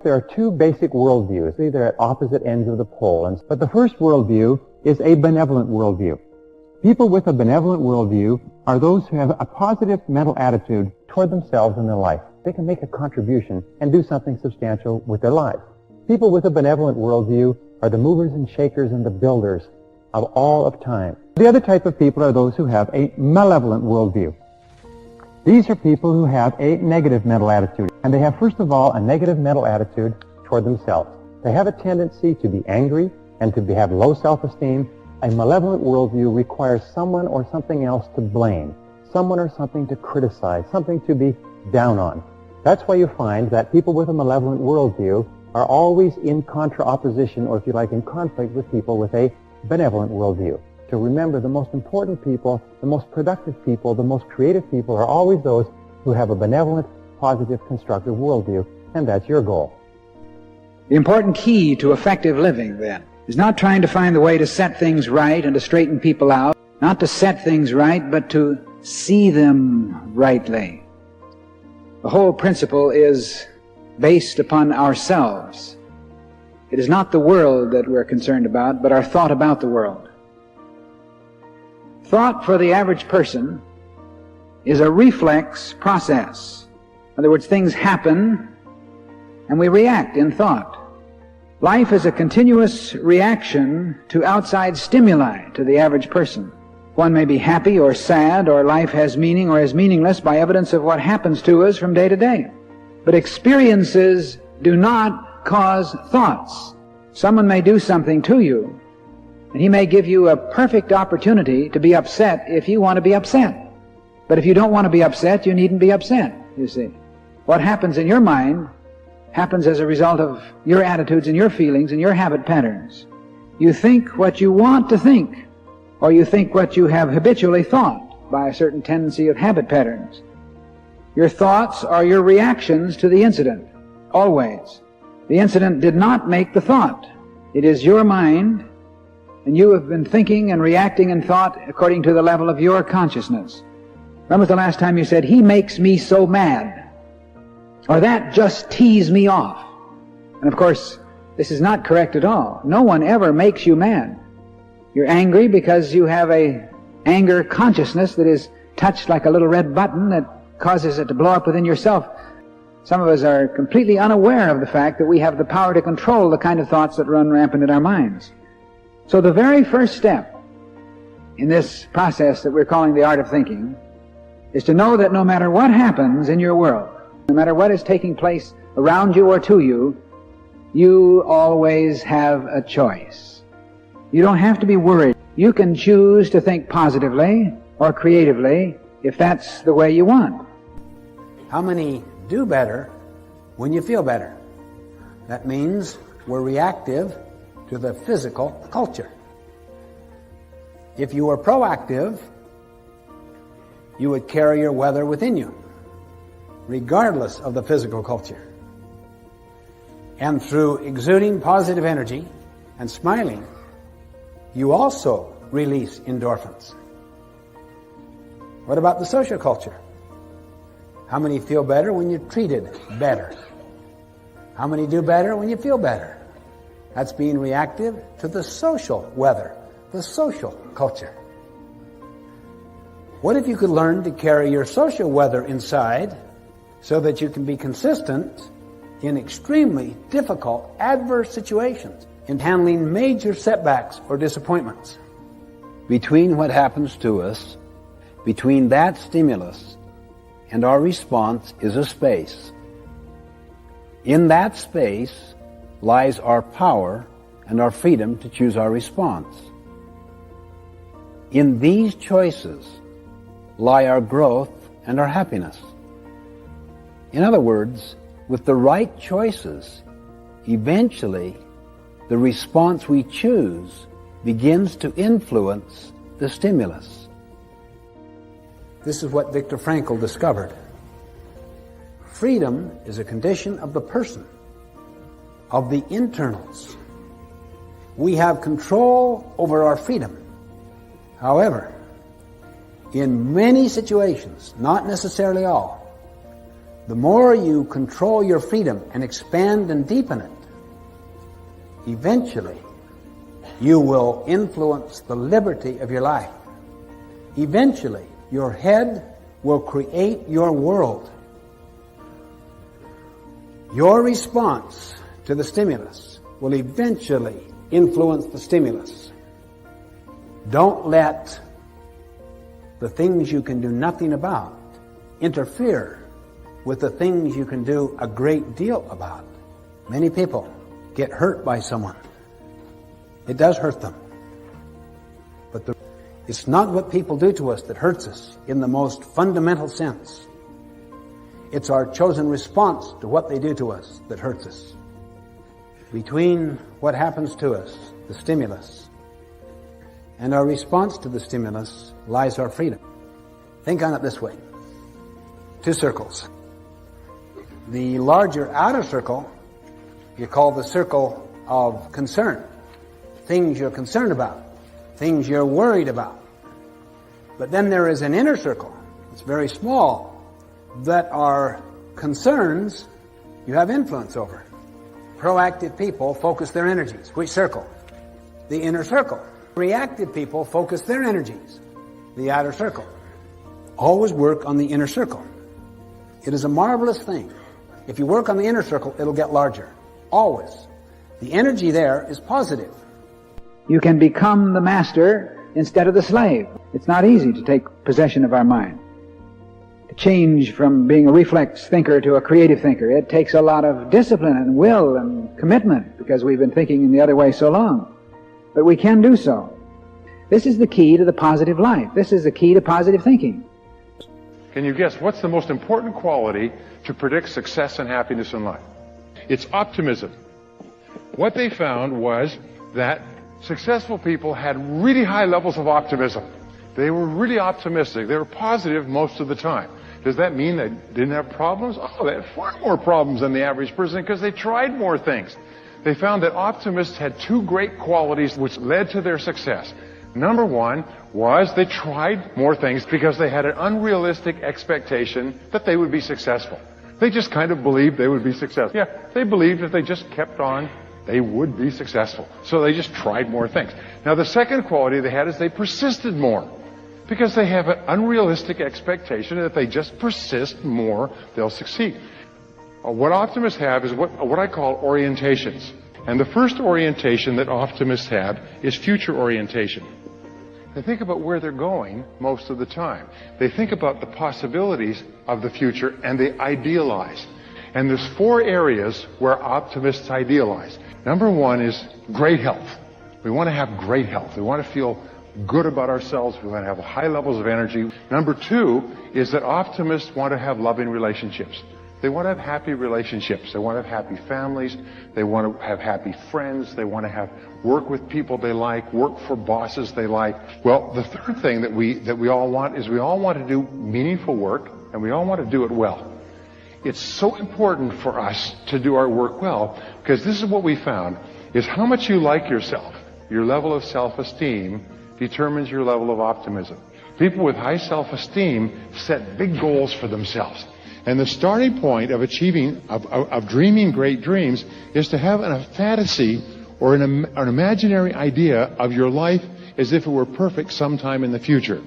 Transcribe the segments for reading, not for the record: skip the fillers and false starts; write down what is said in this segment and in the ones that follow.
There are two basic worldviews. They're at opposite ends of the pole. But the first worldview is a benevolent worldview. People with a benevolent worldview are those who have a positive mental attitude toward themselves and their life. They can make a contribution and do something substantial with their lives. People with a benevolent worldview are the movers and shakers and the builders of all of time. The other type of people are those who have a malevolent worldview. These are people who have a negative mental attitude, and they have, first of all, a negative mental attitude toward themselves. They have a tendency to be angry and to have low self-esteem. A malevolent worldview requires someone or something else to blame, someone or something to criticize, something to be down on. That's why you find that people with a malevolent worldview are always in opposition, or if you like, in conflict with people with a benevolent worldview. To remember, the most important people, the most productive people, the most creative people are always those who have a benevolent, positive, constructive worldview, and that's your goal. The important key to effective living, then, is not trying to find the way to set things right and to straighten people out, not to set things right, but to see them rightly. The whole principle is based upon ourselves. It is not the world that we're concerned about, but our thought about the world. Thought for the average person is a reflex process. In other words, things happen and we react in thought. Life is a continuous reaction to outside stimuli to the average person. One may be happy or sad, or life has meaning or is meaningless by evidence of what happens to us from day to day. But experiences do not cause thoughts. Someone may do something to you, and he may give you a perfect opportunity to be upset if you want to be upset. But if you don't want to be upset, you needn't be upset, you see. What happens in your mind happens as a result of your attitudes and your feelings and your habit patterns. You think what you want to think, or you think what you have habitually thought by a certain tendency of habit patterns. Your thoughts are your reactions to the incident, always. The incident did not make the thought. It is your mind, and you have been thinking and reacting in thought according to the level of your consciousness. When was the last time you said, "He makes me so mad," or "That just teased me off"? And of course, this is not correct at all. No one ever makes you mad. You're angry because you have a anger consciousness that is touched like a little red button that causes it to blow up within yourself. Some of us are completely unaware of the fact that we have the power to control the kind of thoughts that run rampant in our minds. So the very first step in this process that we're calling the art of thinking is to know that no matter what happens in your world, no matter what is taking place around you or to you, you always have a choice. You don't have to be worried. You can choose to think positively or creatively if that's the way you want. How many do better when you feel better? That means we're reactive to the physical culture. If you were proactive, you would carry your weather within you, regardless of the physical culture. And through exuding positive energy and smiling, you also release endorphins. What about the social culture? How many feel better when you're treated better? How many do better when you feel better? That's being reactive to the social weather, the social culture. What if you could learn to carry your social weather inside so that you can be consistent in extremely difficult, adverse situations, in handling major setbacks or disappointments? Between what happens to us, between that stimulus and our response is a space. In that space lies our power and our freedom to choose our response. In these choices lie our growth and our happiness. In other words, with the right choices, eventually the response we choose begins to influence the stimulus. This is what Viktor Frankl discovered. Freedom is a condition of the person, of the internals. We have control over our freedom. However, in many situations, not necessarily all, The more you control your freedom and expand and deepen it, eventually you will influence the liberty of your life. Eventually, your head will create your world. Your response to the stimulus will eventually influence the stimulus. Don't let the things you can do nothing about interfere with the things you can do a great deal about. Many people get hurt by someone. It does hurt them. But it's not what people do to us that hurts us in the most fundamental sense. It's our chosen response to what they do to us that hurts us. Between what happens to us, the stimulus, and our response to the stimulus lies our freedom. Think on it this way. 2 circles. The larger outer circle you call the circle of concern. Things you're concerned about. Things you're worried about. But then there is an inner circle. It's very small. That are concerns you have influence over. Proactive people focus their energies. Which circle? The inner circle. Reactive people focus their energies. The outer circle. Always work on the inner circle. It is a marvelous thing. If you work on the inner circle, it'll get larger. Always. The energy there is positive. You can become the master instead of the slave. It's not easy to take possession of our mind. To change from being a reflex thinker to a creative thinker, it takes a lot of discipline and will and commitment because we've been thinking in the other way so long. But we can do so. This is the key to the positive life. This is the key to positive thinking. Can you guess what's the most important quality to predict success and happiness in life? It's optimism. What they found was that successful people had really high levels of optimism. They were really optimistic. They were positive most of the time. Does that mean they didn't have problems? Oh, they had far more problems than the average person because they tried more things. They found that optimists had 2 great qualities which led to their success. Number 1 was they tried more things because they had an unrealistic expectation that they would be successful. They just kind of believed they would be successful. Yeah, they believed if they just kept on, they would be successful. So they just tried more things. Now the second quality they had is they persisted more. Because they have an unrealistic expectation that if they just persist more, they'll succeed. What optimists have is what I call orientations. And the first orientation that optimists have is future orientation. They think about where they're going most of the time. They think about the possibilities of the future and they idealize. And there's 4 areas where optimists idealize. Number 1 is great health. We want to have great health. We want to feel good about ourselves. We want to have high levels of energy. Number 2 is that optimists want to have loving relationships. They want to have happy relationships. They want to have happy families. They want to have happy friends. They want to have work with people they like, work for bosses they like. Well, the third thing that we all want is we all want to do meaningful work and we all want to do it well. It's so important for us to do our work well because this is what we found is how much you like yourself, your level of self-esteem determines your level of optimism. People with high self-esteem set big goals for themselves. And the starting point of achieving, of dreaming great dreams is to have a fantasy or an imaginary idea of your life as if it were perfect sometime in the future.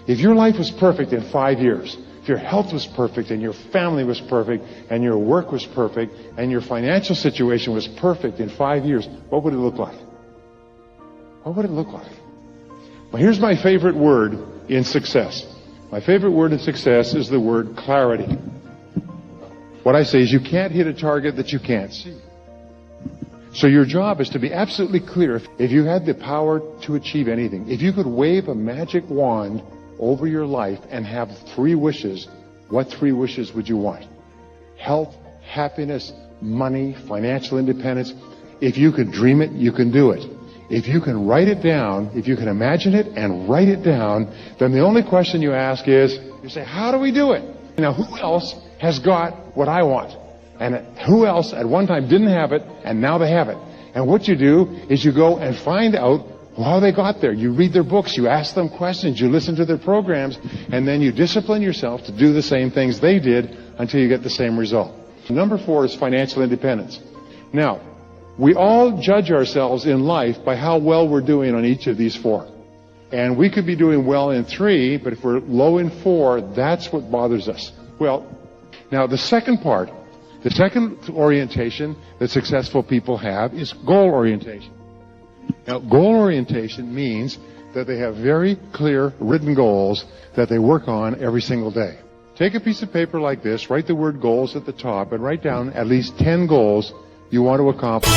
If your life was perfect in 5 years, if your health was perfect and your family was perfect and your work was perfect and your financial situation was perfect in 5 years, what would it look like? What would it look like? Well, here's my favorite word in success. My favorite word in success is the word clarity. What I say is you can't hit a target that you can't see. So your job is to be absolutely clear. If you had the power to achieve anything, if you could wave a magic wand over your life and have 3 wishes, what 3 wishes would you want? Health, happiness, money, financial independence. If you could dream it, you can do it. If you can write it down, if you can imagine it and write it down, then the only question you ask is, you say, how do we do it? Now, who else has got what I want? And who else at one time didn't have it, and now they have it? And what you do is you go and find out how they got there. You read their books, you ask them questions, you listen to their programs, and then you discipline yourself to do the same things they did until you get the same result. Number 4 is financial independence. Now, we all judge ourselves in life by how well we're doing on each of these 4. And we could be doing well in 3, but if we're low in 4, that's what bothers us. Well, now the second part, the second orientation that successful people have is goal orientation. Now, goal orientation means that they have very clear written goals that they work on every single day. Take a piece of paper like this, write the word goals at the top, and write down at least 10 goals you want to accomplish.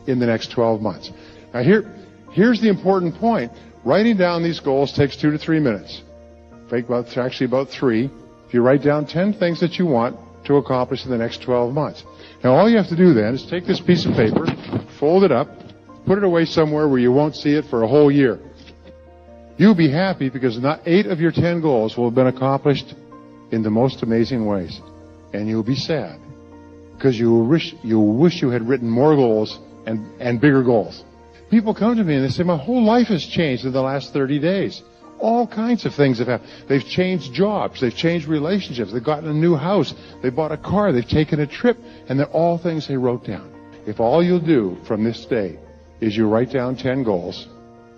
In the next 12 months. Now here's the important point. Writing down these goals takes 2 to 3 minutes. Actually about 3. If you write down 10 things that you want to accomplish in the next 12 months. Now all you have to do then is take this piece of paper, fold it up, put it away somewhere where you won't see it for a whole year. You'll be happy because not 8 of your 10 goals will have been accomplished in the most amazing ways. And you'll be sad because you'll wish you had written more goals and bigger goals. People come to me and they say, my whole life has changed in the last 30 days. All kinds of things have happened. They've changed jobs. They've changed relationships. They've gotten a new house. They bought a car. They've taken a trip. And they're all things they wrote down. If all you'll do from this day is you write down 10 goals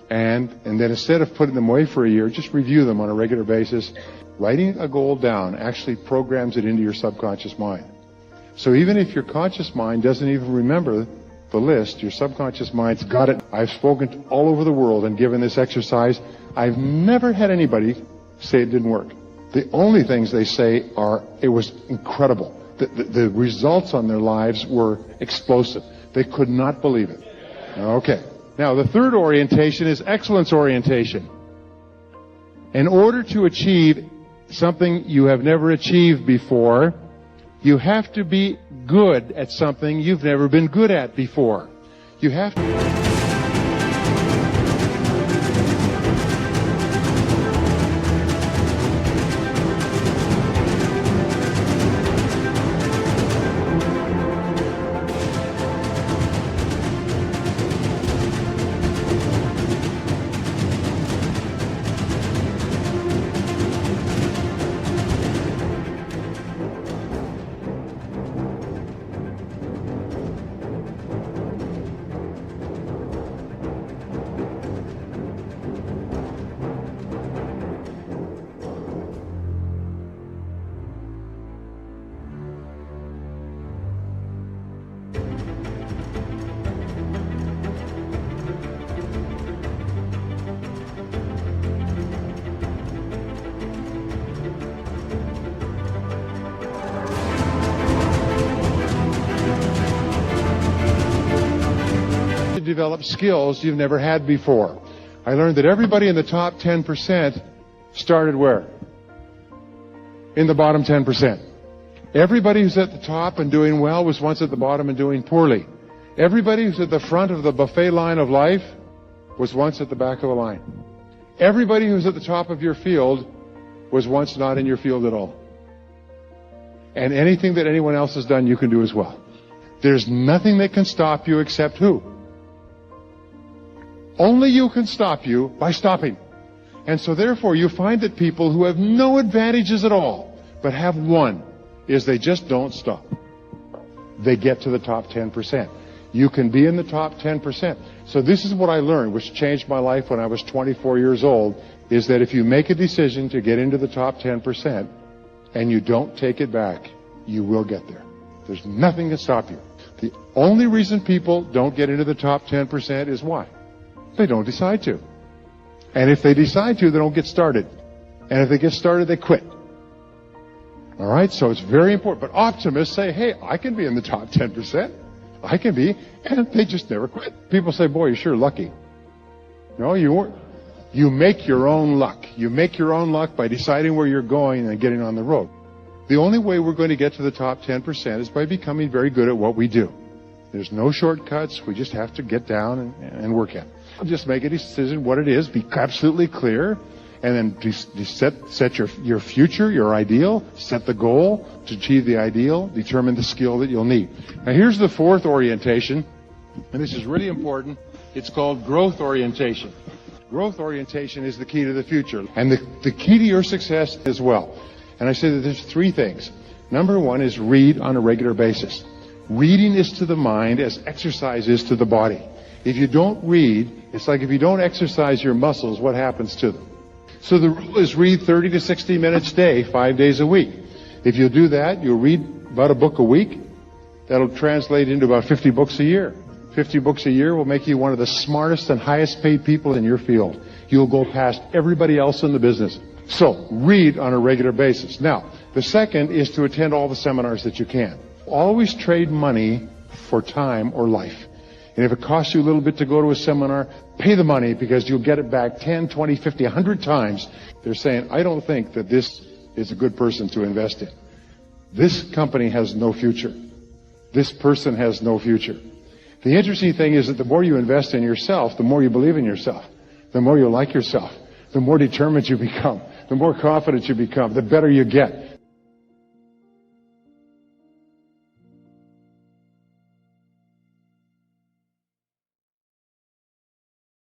and then instead of putting them away for a year, just review them on a regular basis. Writing a goal down actually programs it into your subconscious mind. So even if your conscious mind doesn't even remember the list, your subconscious mind's got it. I've spoken to all over the world and given this exercise. I've never had anybody say it didn't work. The only things they say are, it was incredible. The results on their lives were explosive. They could not believe it. Okay. Now, the third orientation is excellence orientation. In order to achieve something you have never achieved before, you have to be good at something you've never been good at before. You have to... develop skills you've never had before. I learned that everybody in the top 10% started where? In the bottom 10%. Everybody who's at the top and doing well was once at the bottom and doing poorly. Everybody who's at the front of the buffet line of life was once at the back of the line. Everybody who's at the top of your field was once not in your field at all. And anything that anyone else has done, you can do as well. There's nothing that can stop you except who? Only you can stop you by stopping. And so therefore you find that people who have no advantages at all, but have one, is they just don't stop. They get to the top 10%. You can be in the top 10%. So this is what I learned, which changed my life when I was 24 years old, is that if you make a decision to get into the top 10% and you don't take it back, you will get there. There's nothing to stop you. The only reason people don't get into the top 10% is why? They don't decide to. And if they decide to, they don't get started. And if they get started, they quit. All right, so it's very important. But optimists say, hey, I can be in the top 10%. I can be. And they just never quit. People say, boy, you're sure lucky. No, you weren't. You make your own luck. You make your own luck by deciding where you're going and getting on the road. The only way we're going to get to the top 10% is by becoming very good at what we do. There's no shortcuts. We just have to get down and work at it. Just make a decision what it is. Be absolutely clear. And then set your future, your ideal. Set the goal to achieve the ideal. Determine the skill that you'll need. Now here's the fourth orientation. And this is really important. It's called growth orientation. Growth orientation is the key to the future. And the key to your success as well. And I say that there's three things. Number one is read on a regular basis. Reading is to the mind as exercise is to the body. If you don't read, it's like if you don't exercise your muscles, what happens to them? So the rule is read 30 to 60 minutes a day, 5 days a week. If you do that, you'll read about a book a week. That'll translate into about 50 books a year. 50 books a year will make you one of the smartest and highest paid people in your field. You'll go past everybody else in the business. So, read on a regular basis. Now, the second is to attend all the seminars that you can. Always trade money for time or life. And if it costs you a little bit to go to a seminar, pay the money because you'll get it back 10, 20, 50, 100 times. They're saying, I don't think that this is a good person to invest in. This company has no future. This person has no future. The interesting thing is that the more you invest in yourself, the more you believe in yourself. The more you like yourself. The more determined you become. The more confident you become. The better you get.